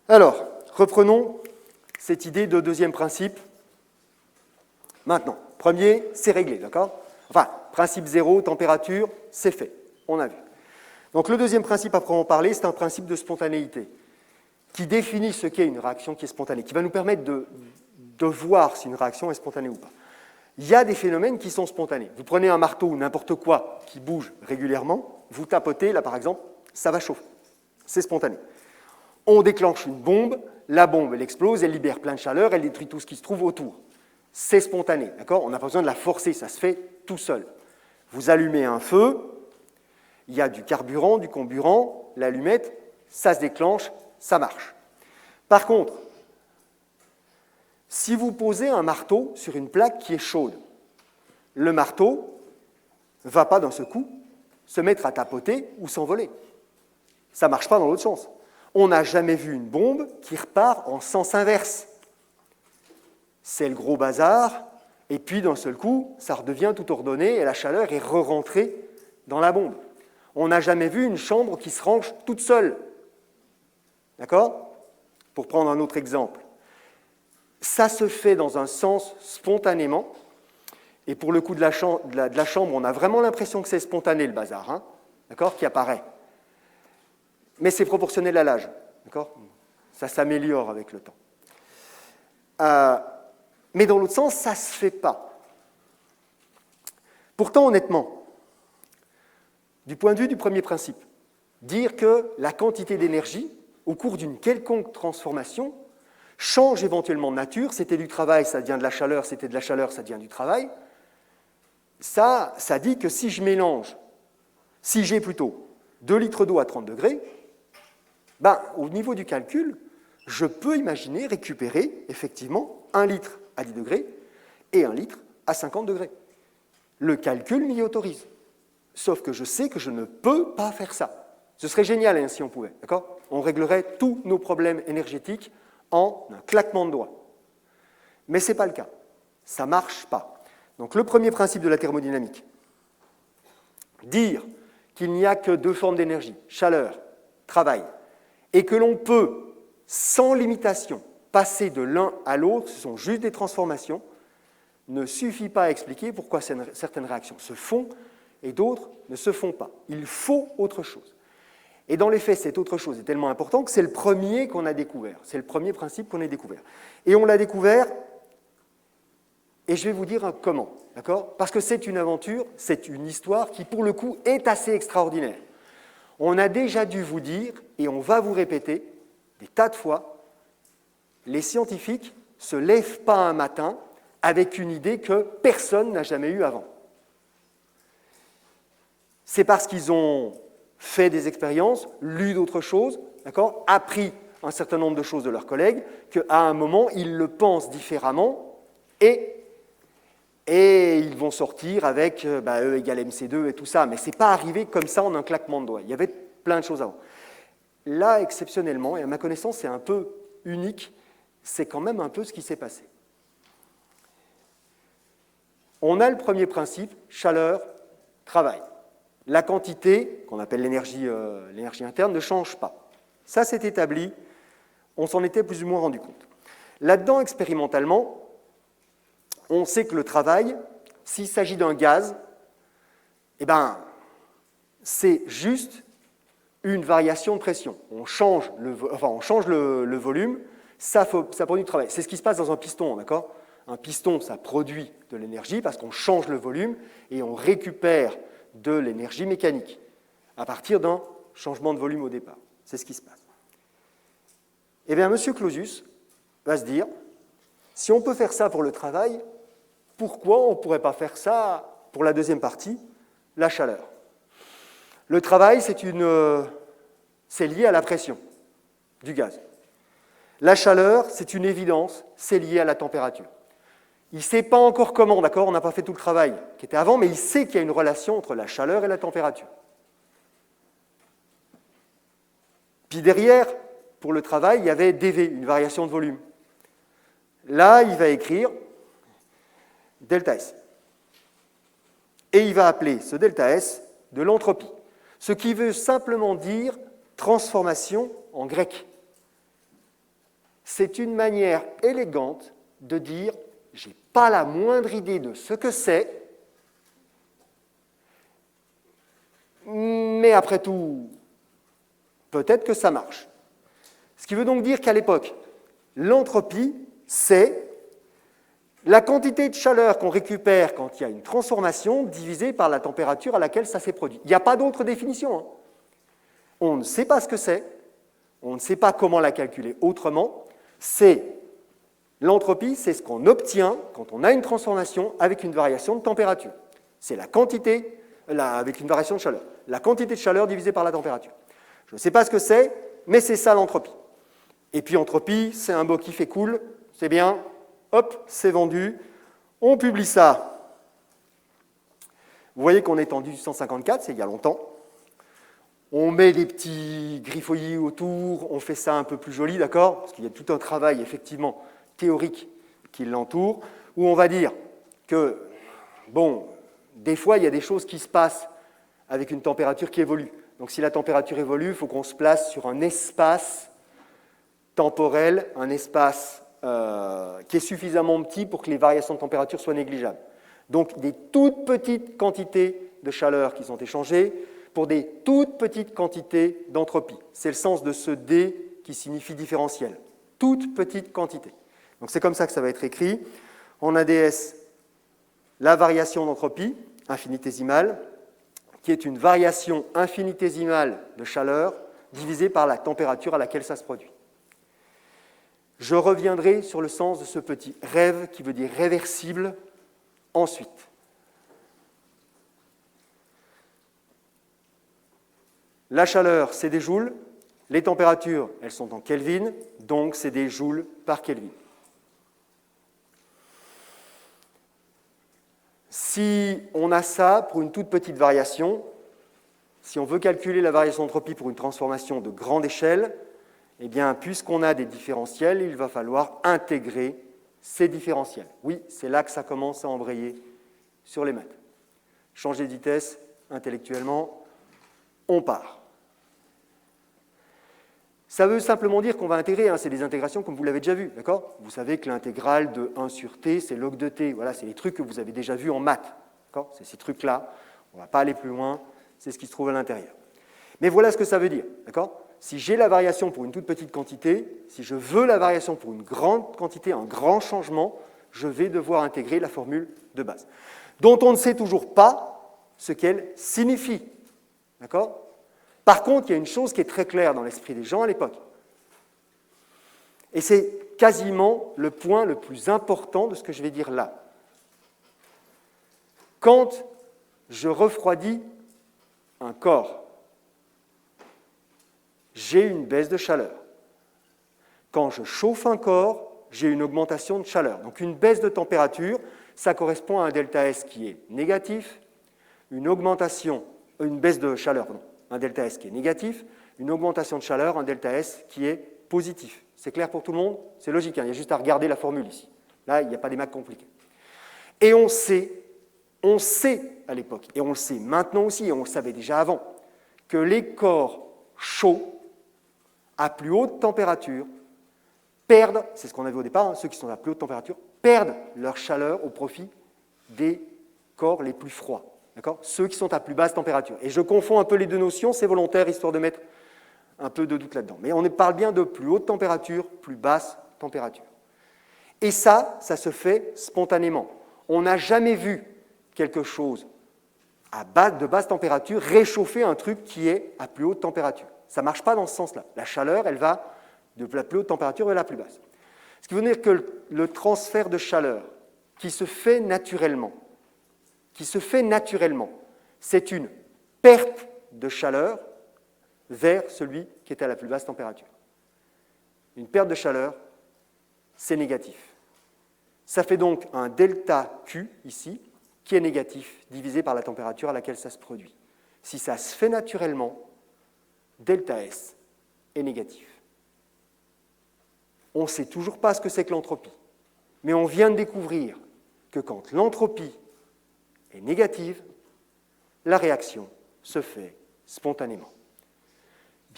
Alors, reprenons cette idée de deuxième principe. Maintenant, premier, c'est réglé, d'accord? Enfin, principe zéro, température, c'est fait, on a vu. Donc le deuxième principe à proprement parler, c'est un principe de spontanéité qui définit ce qu'est une réaction qui est spontanée, qui va nous permettre de voir si une réaction est spontanée ou pas. Il y a des phénomènes qui sont spontanés. Vous prenez un marteau ou n'importe quoi qui bouge régulièrement, vous tapotez, là par exemple, ça va chauffer. C'est spontané. On déclenche une bombe, la bombe elle explose, elle libère plein de chaleur, elle détruit tout ce qui se trouve autour. C'est spontané, d'accord? On n'a pas besoin de la forcer, ça se fait tout seul. Vous allumez un feu, il y a du carburant, du comburant, l'allumette, ça se déclenche, ça marche. Par contre, si vous posez un marteau sur une plaque qui est chaude, le marteau ne va pas d'un seul coup se mettre à tapoter ou s'envoler. Ça ne marche pas dans l'autre sens. On n'a jamais vu une bombe qui repart en sens inverse. C'est le gros bazar, et puis d'un seul coup, ça redevient tout ordonné et la chaleur est re-rentrée dans la bombe. On n'a jamais vu une chambre qui se range toute seule. D'accord? Pour prendre un autre exemple. Ça se fait dans un sens spontanément, et pour le coup de la chambre, on a vraiment l'impression que c'est spontané le bazar, hein, d'accord, qui apparaît. Mais c'est proportionnel à l'âge, d'accord? Ça s'améliore avec le temps. Mais dans l'autre sens, ça ne se fait pas. Pourtant, honnêtement, du point de vue du premier principe, dire que la quantité d'énergie, au cours d'une quelconque transformation, change éventuellement de nature, c'était du travail, ça devient de la chaleur, c'était de la chaleur, ça devient du travail, ça dit que si je mélange, si j'ai plutôt 2 litres d'eau à 30 degrés, ben, au niveau du calcul, je peux imaginer récupérer effectivement 1 litre à 10 degrés et 1 litre à 50 degrés. Le calcul m'y autorise. Sauf que je sais que je ne peux pas faire ça. Ce serait génial hein, si on pouvait, d'accord? On réglerait tous nos problèmes énergétiques en un claquement de doigts. Mais ce n'est pas le cas. Ça ne marche pas. Donc le premier principe de la thermodynamique, dire qu'il n'y a que 2 formes d'énergie, chaleur, travail, et que l'on peut, sans limitation, passer de l'un à l'autre, ce sont juste des transformations, ne suffit pas à expliquer pourquoi certaines réactions se font et d'autres ne se font pas. Il faut autre chose. Et dans les faits, cette autre chose est tellement importante que c'est le premier qu'on a découvert. C'est le premier principe qu'on a découvert. Et on l'a découvert, et je vais vous dire comment, d'accord? Parce que c'est une aventure, c'est une histoire qui, pour le coup, est assez extraordinaire. On a déjà dû vous dire, et on va vous répéter, des tas de fois, les scientifiques ne se lèvent pas un matin avec une idée que personne n'a jamais eue avant. C'est parce qu'ils ont fait des expériences, lu d'autres choses, d'accord, appris un certain nombre de choses de leurs collègues, qu'à un moment, ils le pensent différemment et ils vont sortir avec E égale MC2 et tout ça. Mais ce n'est pas arrivé comme ça en un claquement de doigts. Il y avait plein de choses avant. Là, exceptionnellement, et à ma connaissance, c'est un peu unique, c'est quand même un peu ce qui s'est passé. On a le premier principe, chaleur, travail. La quantité, qu'on appelle l'énergie interne, ne change pas. Ça, c'est établi, on s'en était plus ou moins rendu compte. Là-dedans, expérimentalement, on sait que le travail, s'il s'agit d'un gaz, eh ben, c'est juste une variation de pression. On change le volume, ça produit du travail. C'est ce qui se passe dans un piston, d'accord? Un piston, ça produit de l'énergie parce qu'on change le volume et on récupère de l'énergie mécanique à partir d'un changement de volume au départ. C'est ce qui se passe. Eh bien, M. Clausius va se dire, si on peut faire ça pour le travail, pourquoi on ne pourrait pas faire ça pour la deuxième partie, la chaleur? Le travail, c'est lié à la pression du gaz. La chaleur, c'est une évidence, c'est lié à la température. Il ne sait pas encore comment, d'accord? On n'a pas fait tout le travail qui était avant, mais il sait qu'il y a une relation entre la chaleur et la température. Puis derrière, pour le travail, il y avait dV, une variation de volume. Là, il va écrire delta S. Et il va appeler ce delta S de l'entropie, ce qui veut simplement dire transformation en grec. c'est une manière élégante de dire « je n'ai pas la moindre idée de ce que c'est, mais après tout, peut-être que ça marche ». Ce qui veut donc dire qu'à l'époque, l'entropie, c'est la quantité de chaleur qu'on récupère quand il y a une transformation divisée par la température à laquelle ça s'est produit. Il n'y a pas d'autre définition, hein. On ne sait pas ce que c'est, on ne sait pas comment la calculer autrement. L'entropie, c'est ce qu'on obtient quand on a une transformation avec une variation de température. C'est la quantité, avec une variation de chaleur. La quantité de chaleur divisée par la température. Je ne sais pas ce que c'est, mais c'est ça l'entropie. Et puis entropie, c'est un mot qui fait cool, c'est bien, hop, c'est vendu, on publie ça. Vous voyez qu'on est en 1854, c'est il y a longtemps. On met des petits griffouillis autour, on fait ça un peu plus joli, d'accord? Parce qu'il y a tout un travail, effectivement, théorique qui l'entoure, où on va dire que, bon, des fois, il y a des choses qui se passent avec une température qui évolue. Donc, si la température évolue, il faut qu'on se place sur un espace temporel, un espace qui est suffisamment petit pour que les variations de température soient négligeables. Donc, des toutes petites quantités de chaleur qui sont échangées pour des toutes petites quantités d'entropie. C'est le sens de ce D qui signifie différentiel. Toutes petites quantités. Donc, c'est comme ça que ça va être écrit. En ADS, la variation d'entropie infinitésimale, qui est une variation infinitésimale de chaleur divisée par la température à laquelle ça se produit. Je reviendrai sur le sens de ce petit rêve qui veut dire réversible ensuite. La chaleur, c'est des joules. Les températures, elles sont en Kelvin, donc c'est des joules par Kelvin. Si on a ça pour une toute petite variation, si on veut calculer la variation d'entropie pour une transformation de grande échelle, eh bien, puisqu'on a des différentiels, il va falloir intégrer ces différentiels. Oui, c'est là que ça commence à embrayer sur les maths. Changer de vitesse intellectuellement, on part. Ça veut simplement dire qu'on va intégrer, hein, c'est des intégrations comme vous l'avez déjà vu, d'accord? Vous savez que l'intégrale de 1 sur t, c'est log de t. Voilà, c'est les trucs que vous avez déjà vus en maths, d'accord? C'est ces trucs-là, on ne va pas aller plus loin, c'est ce qui se trouve à l'intérieur. Mais voilà ce que ça veut dire, d'accord? Si j'ai la variation pour une toute petite quantité, si je veux la variation pour une grande quantité, un grand changement, je vais devoir intégrer la formule de base, dont on ne sait toujours pas ce qu'elle signifie, d'accord? Par contre, il y a une chose qui est très claire dans l'esprit des gens à l'époque. Et c'est quasiment le point le plus important de ce que je vais dire là. Quand je refroidis un corps, j'ai une baisse de chaleur. Quand je chauffe un corps, j'ai une augmentation de chaleur. Donc une baisse de température, ça correspond à un delta S qui est négatif, une baisse de chaleur, non, un delta S qui est négatif, une augmentation de chaleur, un delta S qui est positif. C'est clair pour tout le monde? C'est logique, hein, il y a juste à regarder la formule ici. Là, il n'y a pas des maths compliquées. Et on sait à l'époque, et on le sait maintenant aussi, et on le savait déjà avant, que les corps chauds, à plus haute température, perdent, c'est ce qu'on avait au départ, hein, ceux qui sont à plus haute température, perdent leur chaleur au profit des corps les plus froids, d'accord? Ceux qui sont à plus basse température. Et je confonds un peu les deux notions, c'est volontaire, histoire de mettre un peu de doute là-dedans. Mais on parle bien de plus haute température, plus basse température. Et ça se fait spontanément. On n'a jamais vu quelque chose de basse température réchauffer un truc qui est à plus haute température. Ça ne marche pas dans ce sens-là. La chaleur, elle va de la plus haute température vers la plus basse. Ce qui veut dire que le transfert de chaleur qui se fait naturellement, c'est une perte de chaleur vers celui qui est à la plus basse température. Une perte de chaleur, c'est négatif. Ça fait donc un delta Q, ici, qui est négatif, divisé par la température à laquelle ça se produit. Si ça se fait naturellement, delta S est négatif. On ne sait toujours pas ce que c'est que l'entropie, mais on vient de découvrir que quand l'entropie est négative, la réaction se fait spontanément.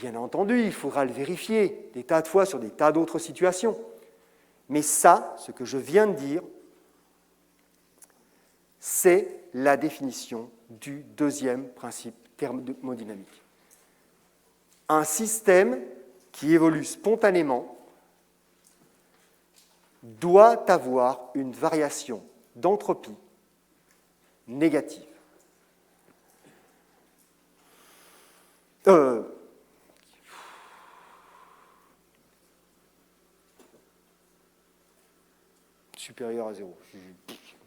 Bien entendu, il faudra le vérifier des tas de fois sur des tas d'autres situations. Mais ça, ce que je viens de dire, c'est la définition du deuxième principe thermodynamique. Un système qui évolue spontanément doit avoir une variation d'entropie négative. Supérieur à 0.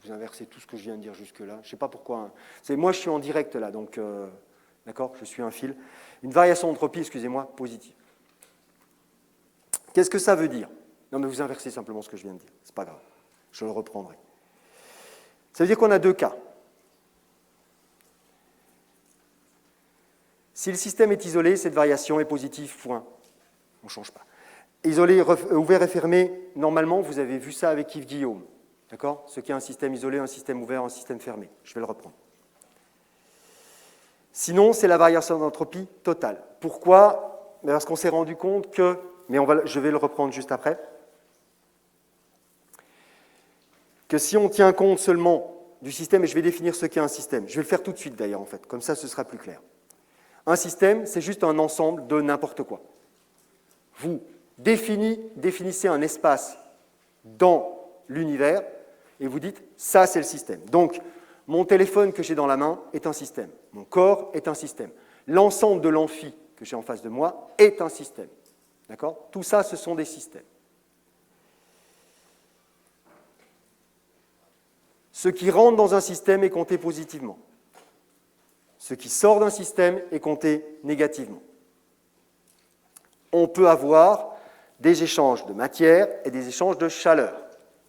Vous inversez tout ce que je viens de dire jusque-là. Je ne sais pas pourquoi. Hein. Moi, je suis en direct là, donc d'accord, je suis un fil. Une variation d'entropie, excusez-moi, positive. Qu'est-ce que ça veut dire? Non, mais vous inversez simplement ce que je viens de dire. C'est pas grave. Je le reprendrai. Ça veut dire qu'on a deux cas. Si le système est isolé, cette variation est positive, point. On ne change pas. Isolé, ouvert et fermé, normalement, vous avez vu ça avec Yves Guillaume. D'accord? Ce qui est un système isolé, un système ouvert, un système fermé. Je vais le reprendre. Sinon, c'est la variation d'entropie totale. Pourquoi? Parce qu'on s'est rendu compte que, mais je vais le reprendre juste après, que si on tient compte seulement du système, et je vais définir ce qu'est un système, je vais le faire tout de suite d'ailleurs en fait, comme ça ce sera plus clair. Un système, c'est juste un ensemble de n'importe quoi. Vous définissez un espace dans l'univers et vous dites, ça c'est le système. Donc, mon téléphone que j'ai dans la main est un système. Mon corps est un système. L'ensemble de l'amphi que j'ai en face de moi est un système. D'accord? Tout ça, ce sont des systèmes. Ce qui rentre dans un système est compté positivement. Ce qui sort d'un système est compté négativement. On peut avoir des échanges de matière et des échanges de chaleur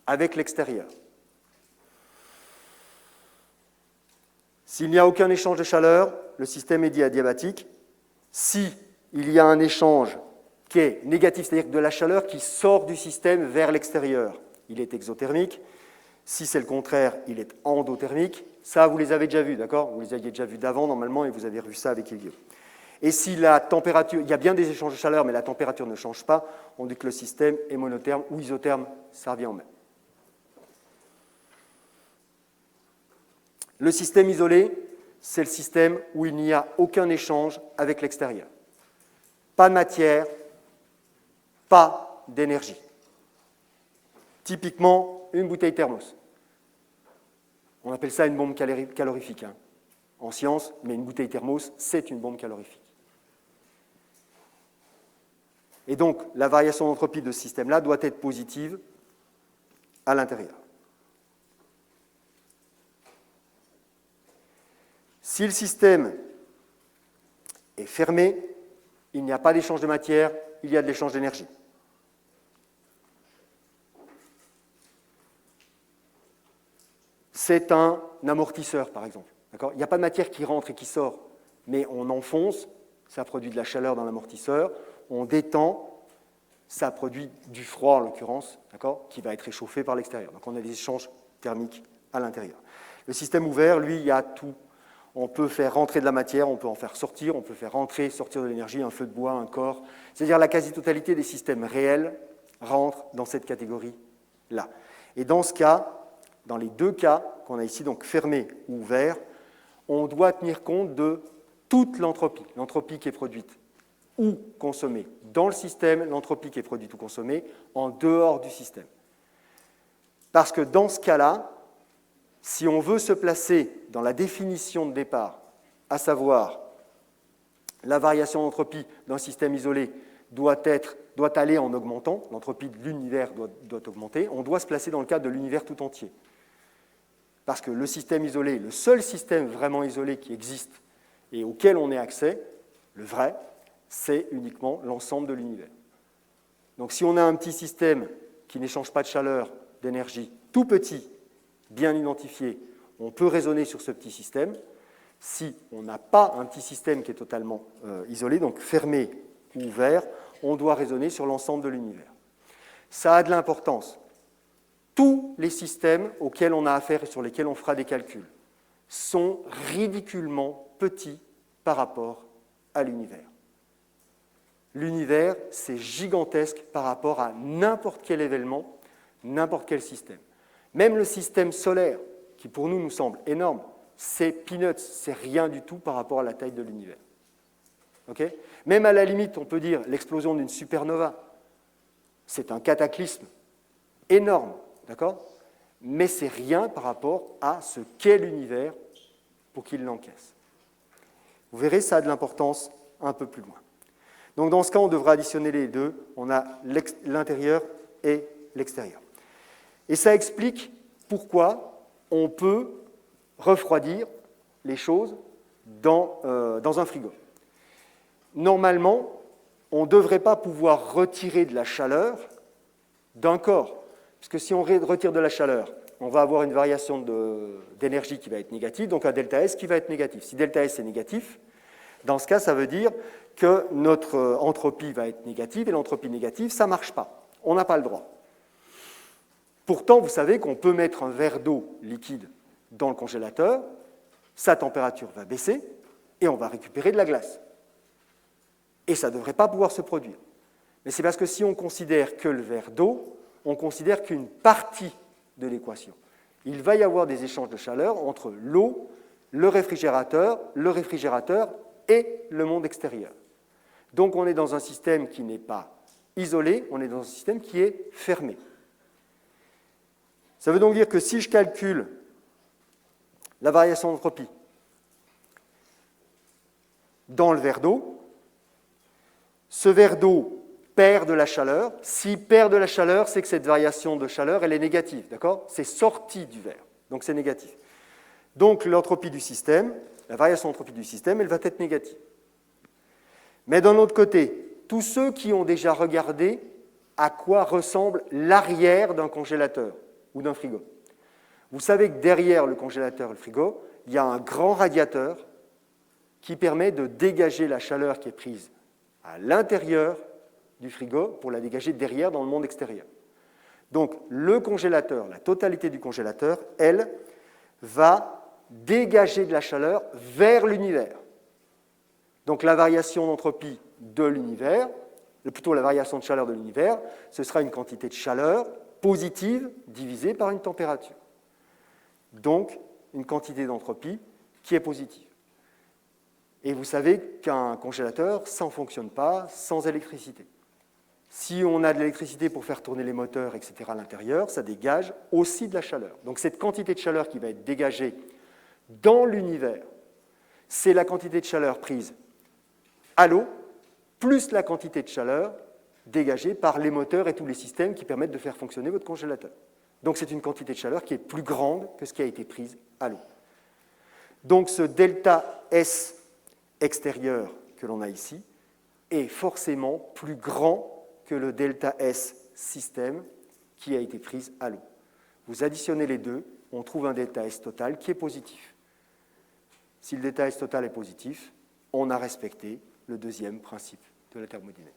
avec l'extérieur. S'il n'y a aucun échange de chaleur, le système est dit adiabatique. S'il y a un échange qui est négatif, c'est-à-dire de la chaleur qui sort du système vers l'extérieur, il est exothermique. Si c'est le contraire, il est endothermique. Ça, vous les avez déjà vus, d'accord? Vous les aviez déjà vus d'avant, normalement, et vous avez revu ça avec Elio. Et si la température, il y a bien des échanges de chaleur, mais la température ne change pas, on dit que le système est monotherme ou isotherme, ça revient au même. Le système isolé, c'est le système où il n'y a aucun échange avec l'extérieur. Pas de matière, pas d'énergie. Typiquement, une bouteille thermos. On appelle ça une bombe calorifique hein, en science, mais une bouteille thermos, c'est une bombe calorifique. Et donc, la variation d'entropie de ce système-là doit être positive à l'intérieur. Si le système est fermé, il n'y a pas d'échange de matière, il y a de l'échange d'énergie. C'est un amortisseur, par exemple. D'accord ? Il n'y a pas de matière qui rentre et qui sort, mais on enfonce, ça produit de la chaleur dans l'amortisseur, on détend, ça produit du froid en l'occurrence, d'accord, qui va être réchauffé par l'extérieur. Donc on a des échanges thermiques à l'intérieur. Le système ouvert, lui, il y a tout. On peut faire rentrer de la matière, on peut en faire sortir, on peut faire rentrer, sortir de l'énergie, un feu de bois, un corps. C'est-à-dire la quasi-totalité des systèmes réels rentrent dans cette catégorie-là. Et dans ce cas, dans les deux cas qu'on a ici, donc fermé ou ouvert, on doit tenir compte de toute l'entropie qui est produite ou consommée dans le système, l'entropie qui est produite ou consommée en dehors du système. Parce que dans ce cas-là, si on veut se placer dans la définition de départ, à savoir la variation d'entropie d'un système isolé doit aller en augmentant, l'entropie de l'univers doit augmenter, on doit se placer dans le cadre de l'univers tout entier. Parce que le système isolé, le seul système vraiment isolé qui existe et auquel on ait accès, le vrai, c'est uniquement l'ensemble de l'univers. Donc si on a un petit système qui n'échange pas de chaleur, d'énergie, tout petit, bien identifié, on peut raisonner sur ce petit système. Si on n'a pas un petit système qui est totalement isolé, donc fermé ou ouvert, on doit raisonner sur l'ensemble de l'univers. Ça a de l'importance. Tous les systèmes auxquels on a affaire et sur lesquels on fera des calculs sont ridiculement petits par rapport à l'univers. L'univers, c'est gigantesque par rapport à n'importe quel événement, n'importe quel système. Même le système solaire, qui pour nous semble énorme, c'est peanuts, c'est rien du tout par rapport à la taille de l'univers. Okay? Même à la limite, on peut dire l'explosion d'une supernova, c'est un cataclysme énorme, d'accord? Mais c'est rien par rapport à ce qu'est l'univers pour qu'il l'encaisse. Vous verrez, ça a de l'importance un peu plus loin. Donc dans ce cas, on devra additionner les deux. On a l'intérieur et l'extérieur. Et ça explique pourquoi on peut refroidir les choses dans un frigo. Normalement, on ne devrait pas pouvoir retirer de la chaleur d'un corps, puisque si on retire de la chaleur, on va avoir une variation d'énergie qui va être négative, donc un delta S qui va être négatif. Si delta S est négatif, dans ce cas, ça veut dire que notre entropie va être négative, et l'entropie négative, ça ne marche pas. On n'a pas le droit. Pourtant, vous savez qu'on peut mettre un verre d'eau liquide dans le congélateur, sa température va baisser, et on va récupérer de la glace. Et ça ne devrait pas pouvoir se produire. Mais c'est parce que si on considère que le verre d'eau, on considère qu'une partie de l'équation. Il va y avoir des échanges de chaleur entre l'eau, le réfrigérateur et le monde extérieur. Donc on est dans un système qui n'est pas isolé, on est dans un système qui est fermé. Ça veut donc dire que si je calcule la variation d'entropie dans le verre d'eau, ce verre d'eau perd de la chaleur. S'il perd de la chaleur, c'est que cette variation de chaleur, elle est négative, d'accord? C'est sorti du verre, donc c'est négatif. Donc l'entropie du système, la variation d'entropie du système, elle va être négative. Mais d'un autre côté, tous ceux qui ont déjà regardé à quoi ressemble l'arrière d'un congélateur ou d'un frigo, vous savez que derrière le congélateur et le frigo, il y a un grand radiateur qui permet de dégager la chaleur qui est prise à l'intérieur du frigo pour la dégager derrière dans le monde extérieur. Donc le congélateur, la totalité du congélateur, elle, va dégager de la chaleur vers l'univers. Donc la variation d'entropie de l'univers, plutôt la variation de chaleur de l'univers, ce sera une quantité de chaleur positive divisée par une température. Donc une quantité d'entropie qui est positive. Et vous savez qu'un congélateur, ça ne fonctionne pas sans électricité. Si on a de l'électricité pour faire tourner les moteurs, etc. à l'intérieur, ça dégage aussi de la chaleur. Donc cette quantité de chaleur qui va être dégagée dans l'univers, c'est la quantité de chaleur prise à l'eau, plus la quantité de chaleur dégagée par les moteurs et tous les systèmes qui permettent de faire fonctionner votre congélateur. Donc c'est une quantité de chaleur qui est plus grande que ce qui a été prise à l'eau. Donc ce delta S extérieur que l'on a ici est forcément plus grand que le delta S système qui a été pris à l'eau. Vous additionnez les deux, on trouve un delta S total qui est positif. Si le delta S total est positif, on a respecté le deuxième principe de la thermodynamique.